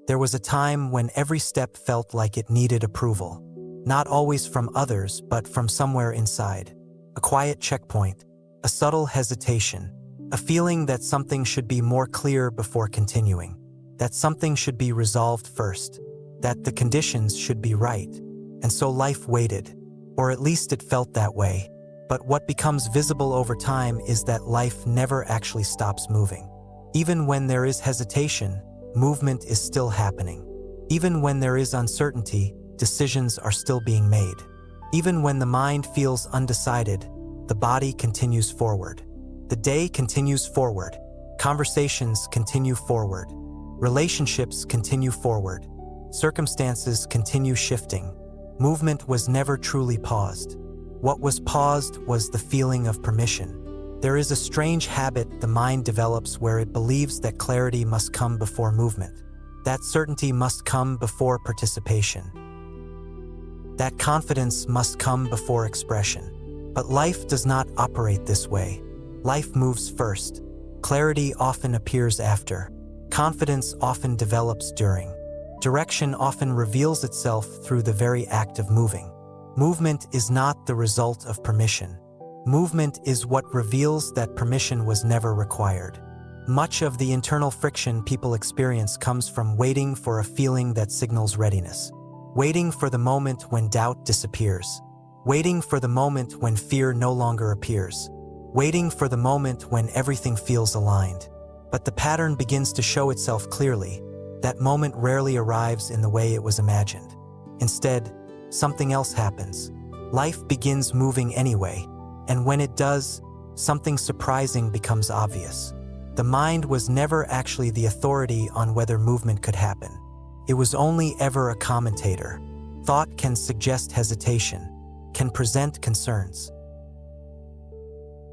There was a time when every step felt like it needed approval. Not always from others, but from somewhere inside. A quiet checkpoint, a subtle hesitation, a feeling that something should be more clear before continuing, that something should be resolved first, that the conditions should be right. And so life waited, or at least it felt that way. But what becomes visible over time is that life never actually stops moving. Even when there is hesitation, movement is still happening. Even when there is uncertainty, decisions are still being made. Even when the mind feels undecided, the body continues forward. The day continues forward. Conversations continue forward. Relationships continue forward. Circumstances continue shifting. Movement was never truly paused. What was paused was the feeling of permission. There is a strange habit the mind develops where it believes that clarity must come before movement, that certainty must come before participation, that confidence must come before expression. But life does not operate this way. Life moves first. Clarity often appears after. Confidence often develops during. Direction often reveals itself through the very act of moving. Movement is not the result of permission. Movement is what reveals that permission was never required. Much of the internal friction people experience comes from waiting for a feeling that signals readiness. Waiting for the moment when doubt disappears. Waiting for the moment when fear no longer appears. Waiting for the moment when everything feels aligned. But the pattern begins to show itself clearly. That moment rarely arrives in the way it was imagined. Instead, something else happens. Life begins moving anyway. And when it does, something surprising becomes obvious. The mind was never actually the authority on whether movement could happen. It was only ever a commentator. Thought can suggest hesitation, can present concerns.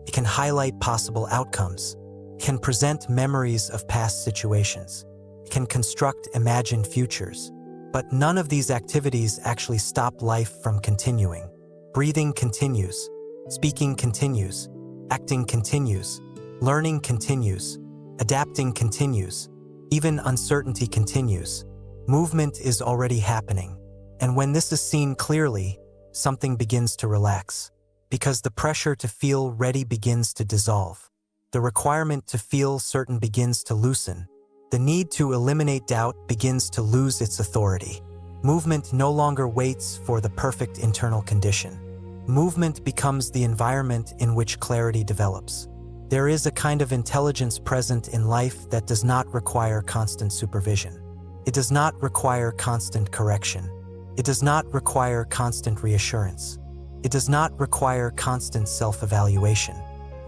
It can highlight possible outcomes, can present memories of past situations, can construct imagined futures. But none of these activities actually stop life from continuing. Breathing continues. Speaking continues, acting continues, learning continues, adapting continues, even uncertainty continues. Movement is already happening. And when this is seen clearly, something begins to relax. Because the pressure to feel ready begins to dissolve. The requirement to feel certain begins to loosen. The need to eliminate doubt begins to lose its authority. Movement no longer waits for the perfect internal condition. Movement becomes the environment in which clarity develops. There is a kind of intelligence present in life that does not require constant supervision. It does not require constant correction. It does not require constant reassurance. It does not require constant self-evaluation.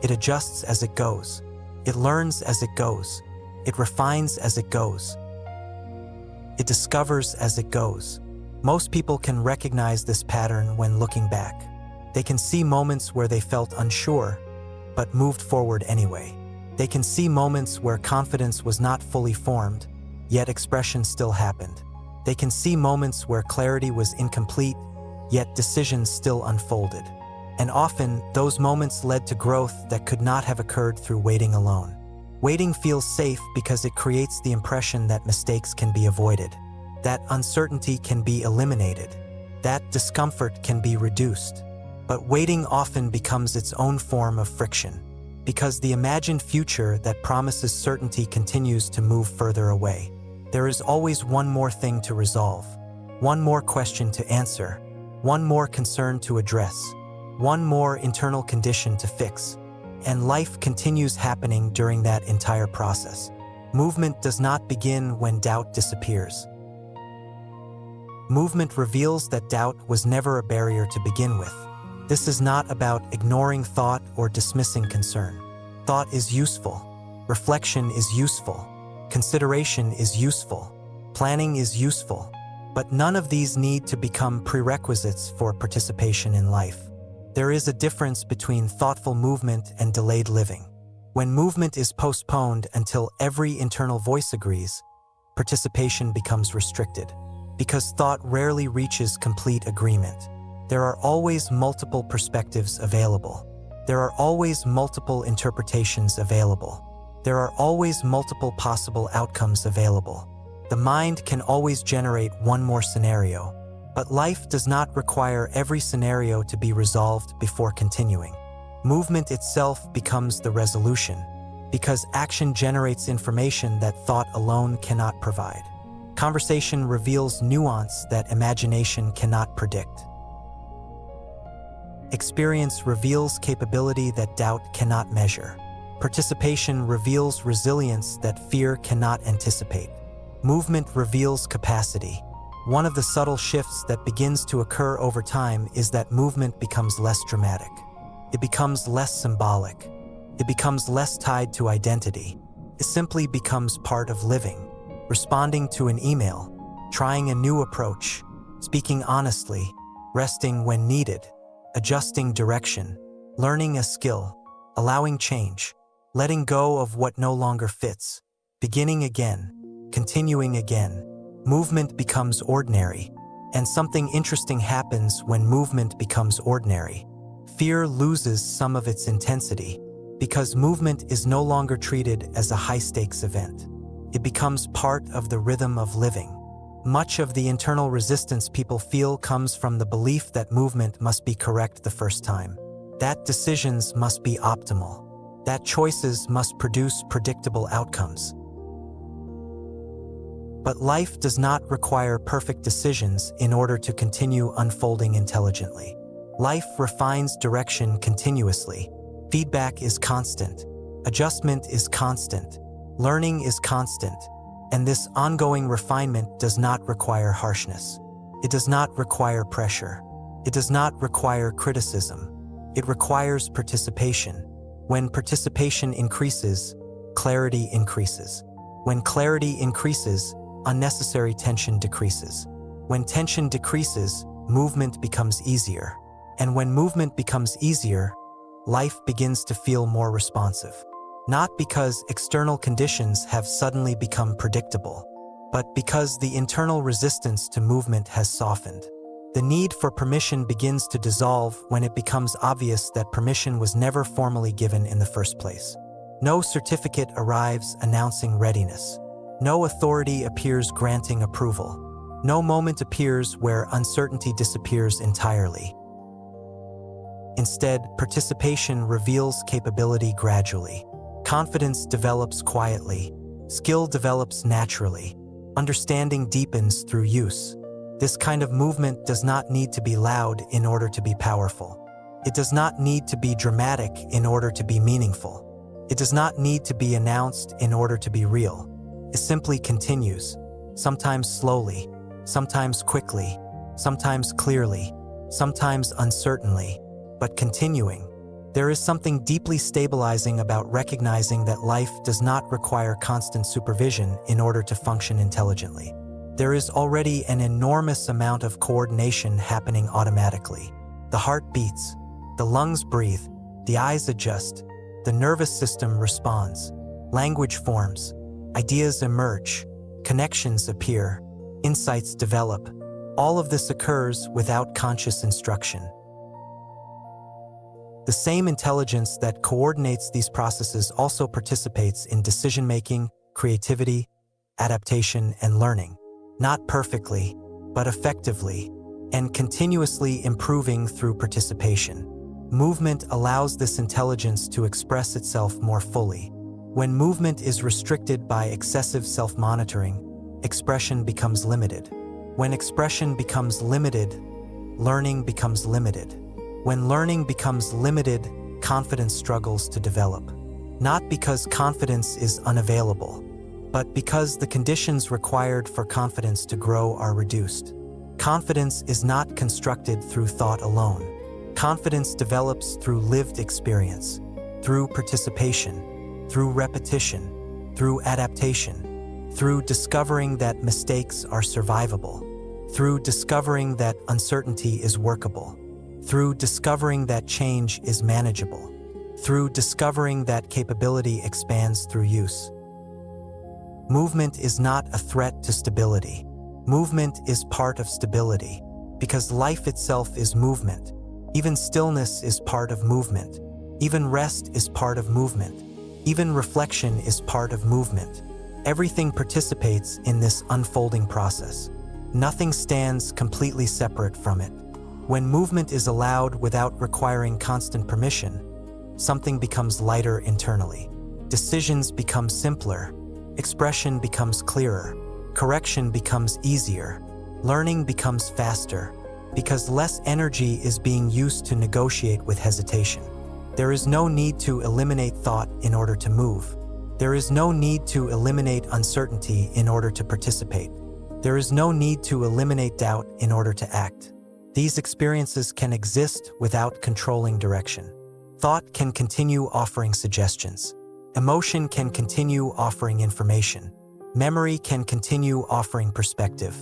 It adjusts as it goes. It learns as it goes. It refines as it goes. It discovers as it goes. Most people can recognize this pattern when looking back. They can see moments where they felt unsure, but moved forward anyway. They can see moments where confidence was not fully formed, yet expression still happened. They can see moments where clarity was incomplete, yet decisions still unfolded. And often, those moments led to growth that could not have occurred through waiting alone. Waiting feels safe because it creates the impression that mistakes can be avoided, that uncertainty can be eliminated, that discomfort can be reduced. But waiting often becomes its own form of friction, because the imagined future that promises certainty continues to move further away. There is always one more thing to resolve, one more question to answer, one more concern to address, one more internal condition to fix, and life continues happening during that entire process. Movement does not begin when doubt disappears. Movement reveals that doubt was never a barrier to begin with. This is not about ignoring thought or dismissing concern. Thought is useful. Reflection is useful. Consideration is useful. Planning is useful. But none of these need to become prerequisites for participation in life. There is a difference between thoughtful movement and delayed living. When movement is postponed until every internal voice agrees, participation becomes restricted. Because thought rarely reaches complete agreement. There are always multiple perspectives available. There are always multiple interpretations available. There are always multiple possible outcomes available. The mind can always generate one more scenario, but life does not require every scenario to be resolved before continuing. Movement itself becomes the resolution, because action generates information that thought alone cannot provide. Conversation reveals nuance that imagination cannot predict. Experience reveals capability that doubt cannot measure. Participation reveals resilience that fear cannot anticipate. Movement reveals capacity. One of the subtle shifts that begins to occur over time is that movement becomes less dramatic. It becomes less symbolic. It becomes less tied to identity. It simply becomes part of living. Responding to an email, trying a new approach, speaking honestly, resting when needed, adjusting direction, learning a skill, allowing change, letting go of what no longer fits, beginning again, continuing again. Movement becomes ordinary, and something interesting happens when movement becomes ordinary. Fear loses some of its intensity, because movement is no longer treated as a high-stakes event. It becomes part of the rhythm of living. Much of the internal resistance people feel comes from the belief that movement must be correct the first time, that decisions must be optimal, that choices must produce predictable outcomes. But life does not require perfect decisions in order to continue unfolding intelligently. Life refines direction continuously. Feedback is constant. Adjustment is constant. Learning is constant. And this ongoing refinement does not require harshness. It does not require pressure. It does not require criticism. It requires participation. When participation increases, clarity increases. When clarity increases, unnecessary tension decreases. When tension decreases, movement becomes easier. And when movement becomes easier, life begins to feel more responsive. Not because external conditions have suddenly become predictable, but because the internal resistance to movement has softened. The need for permission begins to dissolve when it becomes obvious that permission was never formally given in the first place. No certificate arrives announcing readiness. No authority appears granting approval. No moment appears where uncertainty disappears entirely. Instead, participation reveals capability gradually. Confidence develops quietly. Skill develops naturally. Understanding deepens through use. This kind of movement does not need to be loud in order to be powerful. It does not need to be dramatic in order to be meaningful. It does not need to be announced in order to be real. It simply continues, sometimes slowly, sometimes quickly, sometimes clearly, sometimes uncertainly, but continuing. There is something deeply stabilizing about recognizing that life does not require constant supervision in order to function intelligently. There is already an enormous amount of coordination happening automatically. The heart beats, the lungs breathe, the eyes adjust, the nervous system responds, language forms, ideas emerge, connections appear, insights develop. All of this occurs without conscious instruction. The same intelligence that coordinates these processes also participates in decision-making, creativity, adaptation, and learning. Not perfectly, but effectively, and continuously improving through participation. Movement allows this intelligence to express itself more fully. When movement is restricted by excessive self-monitoring, expression becomes limited. When expression becomes limited, learning becomes limited. When learning becomes limited, confidence struggles to develop. Not because confidence is unavailable, but because the conditions required for confidence to grow are reduced. Confidence is not constructed through thought alone. Confidence develops through lived experience, through participation, through repetition, through adaptation, through discovering that mistakes are survivable, through discovering that uncertainty is workable, through discovering that change is manageable, through discovering that capability expands through use. Movement is not a threat to stability. Movement is part of stability, because life itself is movement. Even stillness is part of movement. Even rest is part of movement. Even reflection is part of movement. Everything participates in this unfolding process. Nothing stands completely separate from it. When movement is allowed without requiring constant permission, something becomes lighter internally. Decisions become simpler, expression becomes clearer, correction becomes easier, learning becomes faster, because less energy is being used to negotiate with hesitation. There is no need to eliminate thought in order to move. There is no need to eliminate uncertainty in order to participate. There is no need to eliminate doubt in order to act. These experiences can exist without controlling direction. Thought can continue offering suggestions. Emotion can continue offering information. Memory can continue offering perspective.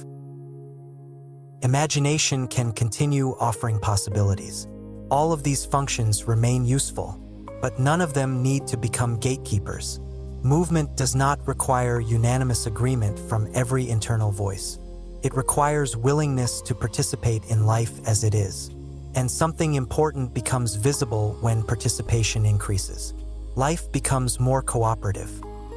Imagination can continue offering possibilities. All of these functions remain useful, but none of them need to become gatekeepers. Movement does not require unanimous agreement from every internal voice. It requires willingness to participate in life as it is. And something important becomes visible when participation increases. Life becomes more cooperative,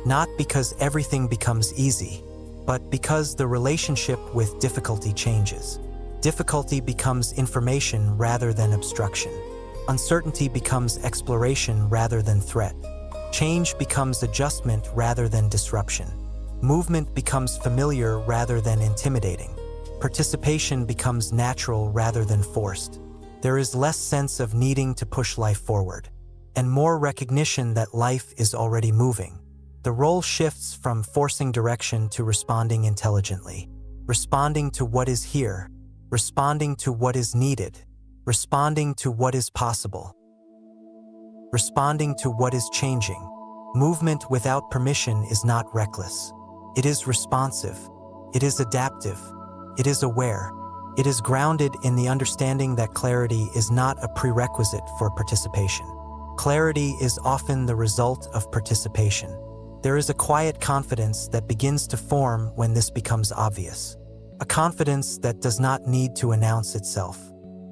not because everything becomes easy, but because the relationship with difficulty changes. Difficulty becomes information rather than obstruction. Uncertainty becomes exploration rather than threat. Change becomes adjustment rather than disruption. Movement becomes familiar rather than intimidating. Participation becomes natural rather than forced. There is less sense of needing to push life forward, and more recognition that life is already moving. The role shifts from forcing direction to responding intelligently, responding to what is here, responding to what is needed, responding to what is possible, responding to what is changing. Movement without permission is not reckless. It is responsive. It is adaptive. It is aware. It is grounded in the understanding that clarity is not a prerequisite for participation. Clarity is often the result of participation. There is a quiet confidence that begins to form when this becomes obvious. A confidence that does not need to announce itself.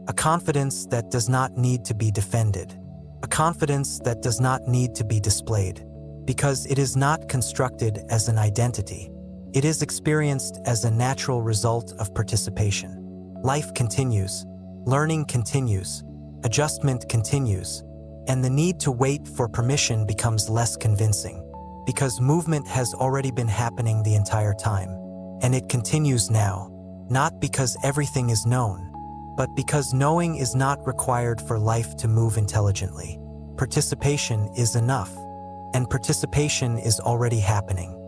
A confidence that does not need to be defended. A confidence that does not need to be displayed. Because it is not constructed as an identity. It is experienced as a natural result of participation. Life continues, learning continues, adjustment continues, and the need to wait for permission becomes less convincing, because movement has already been happening the entire time, and it continues now, not because everything is known, but because knowing is not required for life to move intelligently. Participation is enough, and participation is already happening.